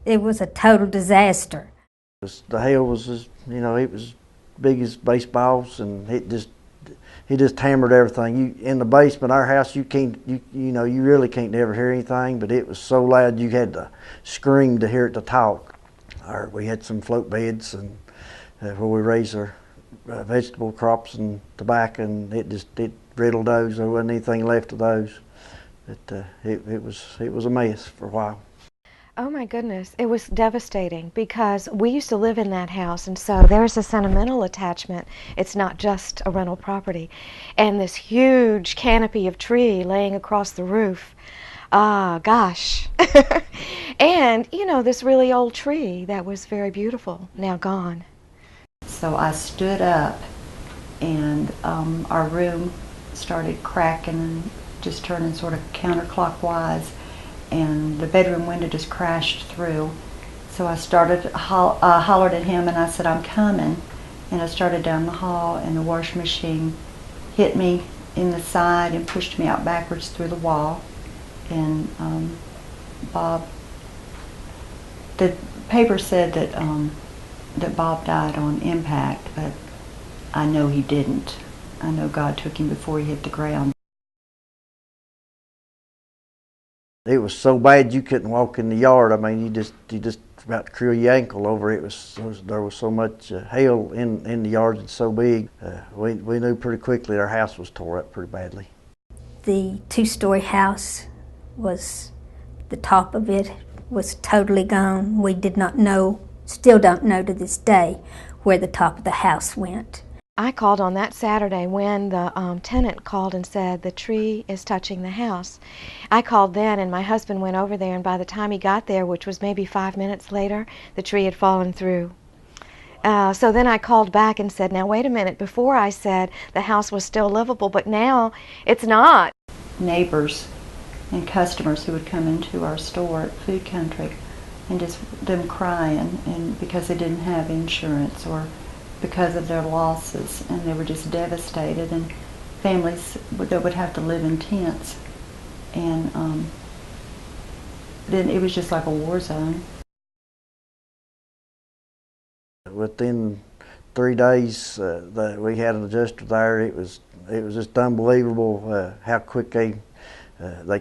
It was a total disaster. The hail was, it was big as baseballs, and he just hammered everything. You in the basement, our house, you really can't never hear anything, but it was so loud you had to scream to hear it to talk. We had some float beds and where we raised our vegetable crops and tobacco, and it riddled those. There wasn't anything left of those. It was a mess for a while. Oh my goodness, it was devastating because we used to live in that house, and so there's a sentimental attachment. It's not just a rental property. And this huge canopy of tree laying across the roof. Ah, gosh. And, this really old tree that was very beautiful, now gone. So I stood up, and our room started cracking and just turning sort of counterclockwise, and the bedroom window just crashed through. So I started, hollered at him, and I said, "I'm coming." And I started down the hall, and the washing machine hit me in the side and pushed me out backwards through the wall. And Bob, the paper said that Bob died on impact, but I know he didn't. I know God took him before he hit the ground. It was so bad you couldn't walk in the yard. I mean, you just about to creel your ankle over it. There was so much hail in the yard. It's so big. We knew pretty quickly our house was tore up pretty badly. The two-story house the top of it was totally gone. We did not know, still don't know to this day, where the top of the house went. I called on that Saturday when the tenant called and said the tree is touching the house. I called then, and my husband went over there, and by the time he got there, which was maybe 5 minutes later, the tree had fallen through. So then I called back and said, "Now wait a minute, before I said the house was still livable, but now it's not." Neighbors and customers who would come into our store at Food Country, and just them crying, and because they didn't have insurance or because of their losses, and they were just devastated, and families that would have to live in tents, and then it was just like a war zone. Within 3 days that we had an adjuster there, it was just unbelievable how quick they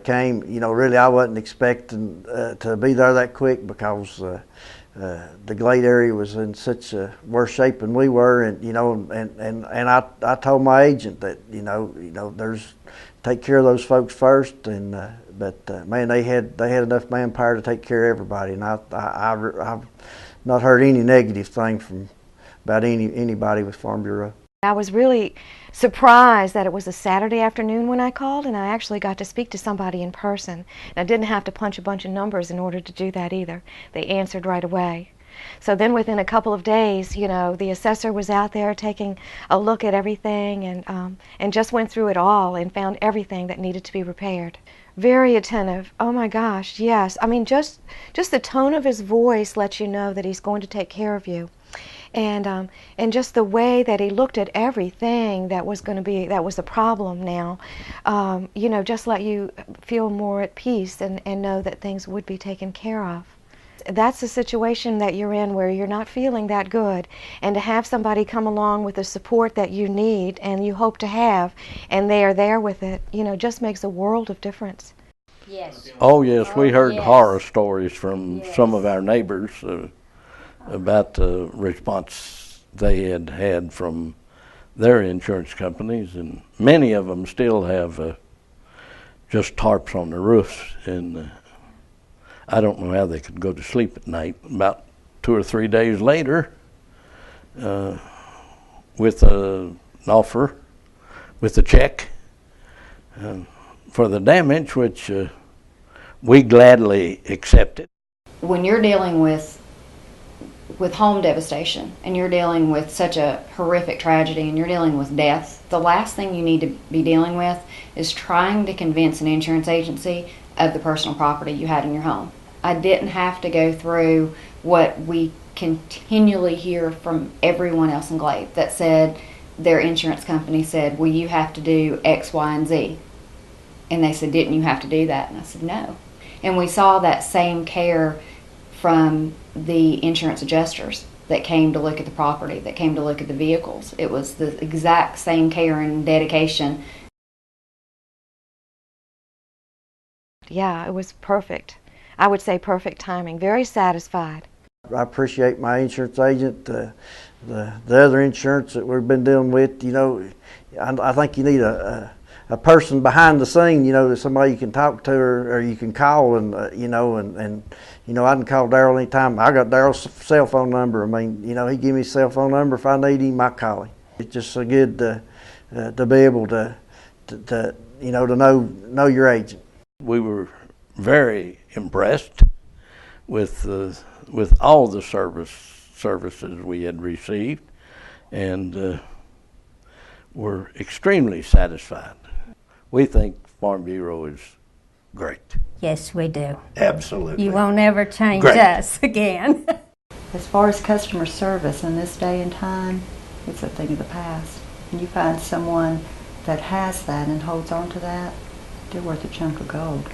came. Really I wasn't expecting to be there that quick, because the Glade area was in such a worse shape than we were, and I told my agent that there's take care of those folks first, but man, they had enough manpower to take care of everybody, and I've not heard any negative thing about anybody with Farm Bureau. I was really surprised that it was a Saturday afternoon when I called, and I actually got to speak to somebody in person. And I didn't have to punch a bunch of numbers in order to do that either. They answered right away. So then within a couple of days, the assessor was out there taking a look at everything, and just went through it all and found everything that needed to be repaired. Very attentive. Oh my gosh, yes. I mean, just the tone of his voice lets you know that he's going to take care of you. And just the way that he looked at everything that was the problem now, just let you feel more at peace and know that things would be taken care of. That's the situation that you're in, where you're not feeling that good, and to have somebody come along with the support that you need and you hope to have, and they are there with it, just makes a world of difference. Yes. Oh yes, we heard horror stories from some of our neighbors about the response they had from their insurance companies, and many of them still have just tarps on the roofs, and I don't know how they could go to sleep at night. About 2 or 3 days later, with an offer, with a check for the damage, which we gladly accepted. When you're dealing with home devastation, and you're dealing with such a horrific tragedy, and you're dealing with death, the last thing you need to be dealing with is trying to convince an insurance agency of the personal property you had in your home. I didn't have to go through what we continually hear from everyone else in Glade that said their insurance company said, "Well, you have to do X, Y, and Z." And they said, "Didn't you have to do that?" And I said, "No." And we saw that same care from the insurance adjusters that came to look at the property, that came to look at the vehicles. It was the exact same care and dedication. Yeah, it was perfect. I would say perfect timing. Very satisfied. I appreciate my insurance agent, the other insurance that we've been dealing with. You know, I think you need a person behind the scene, you know, that somebody you can talk to or you can call, and you know, and you know, I can call Daryl anytime. I got Daryl's cell phone number. I mean, you know, he give me his cell phone number. If I need him, I call him. It's just so good to be able to you know, to know your agent. We were very impressed with all the services we had received, and were extremely satisfied. We think Farm Bureau is great. Yes, we do. Absolutely. You won't ever change Great. us again. As far as customer service in this day and time, it's a thing of the past. And you find someone that has that and holds on to that, they're worth a chunk of gold.